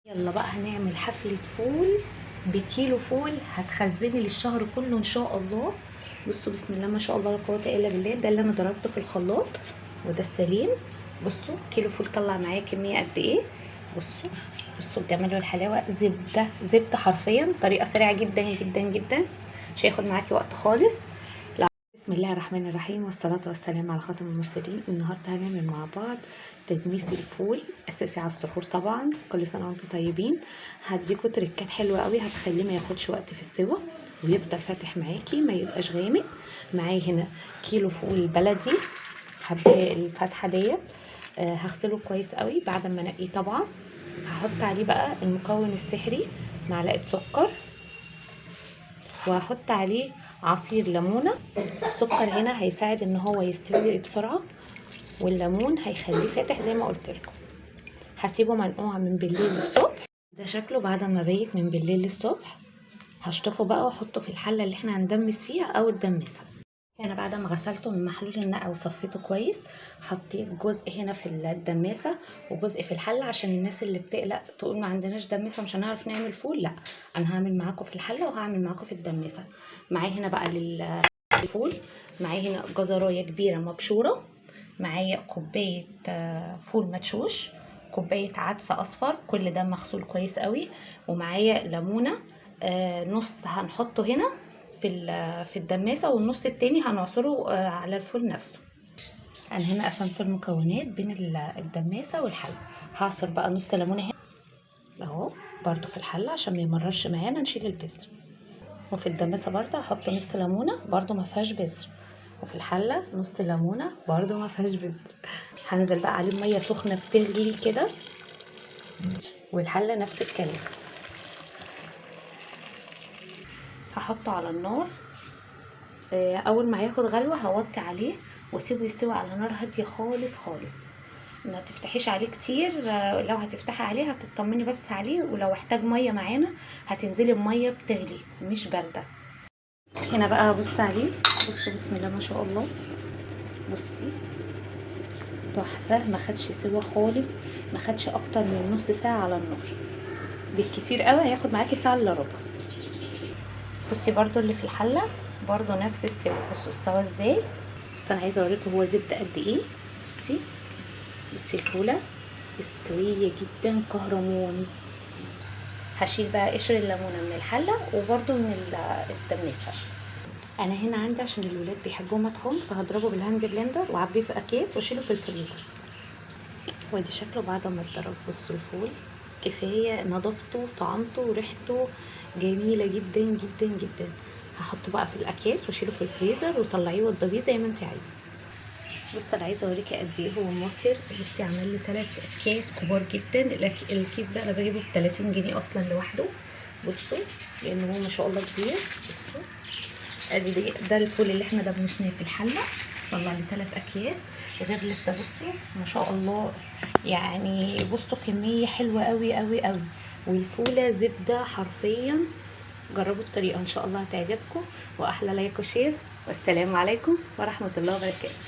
يلا بقى هنعمل حفلة فول بكيلو فول هتخزني للشهر كله ان شاء الله. بصوا بسم الله ما شاء الله لا قوة الا بالله. ده اللي انا ضربته في الخلاط وده السليم. بصوا كيلو فول طلع معايا كمية قد ايه. بصوا بصوا الجمال والحلاوة. زبدة زبدة حرفيا، طريقة سريعة جدا جدا جدا، مش هياخد معاكي وقت خالص. بسم الله الرحمن الرحيم والصلاة والسلام على خاتم المرسلين. النهاردة هنعمل مع بعض تدميس الفول، اساسي على السحور طبعا. كل سنة وانتم طيبين. هديكوا تريكات حلوة قوي هتخليه ما ياخدش وقت في السوا ويفضل فاتح معاكي ما يبقاش غامق. معايا هنا كيلو فول بلدي حبايه الفتحة ديت. هغسله كويس قوي بعد ما انقيه طبعا. هحط عليه بقى المكون السحري، معلقة سكر، وهحط عليه عصير ليمونه. السكر هنا هيساعد ان هو يستوي بسرعه، والليمون هيخليه فاتح زي ما قلت لكم. هسيبه منقوع من بالليل للصبح. ده شكله بعد ما بيت من بالليل للصبح. هشطفه بقى واحطه في الحله اللي احنا هندمس فيها او الدمسه. انا بعد ما غسلته من محلول النقع وصفيته كويس، حطيت جزء هنا في الدماسه وجزء في الحله، عشان الناس اللي بتقلق تقول ما عندناش دماسه مش هنعرف نعمل فول. لا، انا هعمل معاكم في الحله وهعمل معاكم في الدماسه. معايا هنا بقى للفول، معايا هنا جزرايه كبيره مبشوره، معايا كوبايه فول مدشوش، كوبايه عدس اصفر كل ده مغسول كويس قوي، ومعايا ليمونه نص هنحطه هنا في الدماسه، والنص التاني هنعصره على الفول نفسه. انا هنا قسمت المكونات بين الدماسه والحله. هعصر بقى نص ليمونه هنا اهو برده في الحله عشان ما يمررش معانا، نشيل البذر. وفي الدماسه برده هحط نص ليمونه برده ما فيهاش بذر، وفي الحله نص ليمونه برده ما فيهاش بذر. هنزل بقى عليه ميه سخنه بتغلي كده، والحله نفس الكلام. هحطه على النار. اول ما ياخد غلوه هوطي عليه واسيبه يستوي على نار هاديه خالص خالص. ما تفتحيش عليه كتير، لو هتفتحي عليه هتطمني بس عليه، ولو احتاج ميه معانا هتنزلي بميه بتغلي مش بارده. هنا بقى هبص عليه. بصوا بسم الله ما شاء الله. بصي تحفه، ما خدش سوا خالص، ما خدش اكتر من نص ساعه على النار، بالكتير قوي هياخد معاكي ساعه الا ربع. بصي برضو اللي في الحله برضو نفس السوا. بصوا استوى ازاي. بس انا عايزه اوريكم هو زبده قد ايه. بصي بصي الفوله مستويه جدا كهرمون. هشيل بقى قشر الليمونه من الحله وبرده من الدماسه. انا هنا عندي عشان الولاد بيحبوه مطحون، فهضربه بالهاند بلندر واعبيه في اكياس واشيله في الفريزر. وادي شكله بعد ما اتضرب. بصوا الفول كفايه نظافته وطعمته وريحته جميله جدا جدا جدا. هحطه بقى في الاكياس واشيله في الفريزر وطلعيه وضبيه زي ما انت عايزه. بص انا عايزه اوريكي قد ايه هو موفر. بصي عمل لي 3 اكياس كبار جدا. الكيس ده انا بجيبه ب 30 جنيه اصلا لوحده. بصوا لان هو ما شاء الله كبير. بصوا ادي ده الفول اللي احنا دبسناه في الحله، طلع لي 3 اكياس غير لسه. بصوا ما شاء الله، يعني بصوا كميه حلوه قوي قوي قوي، والفوله زبده حرفيا. جربوا الطريقه ان شاء الله هتعجبكم، واحلى لايك وشير، والسلام عليكم ورحمه الله وبركاته.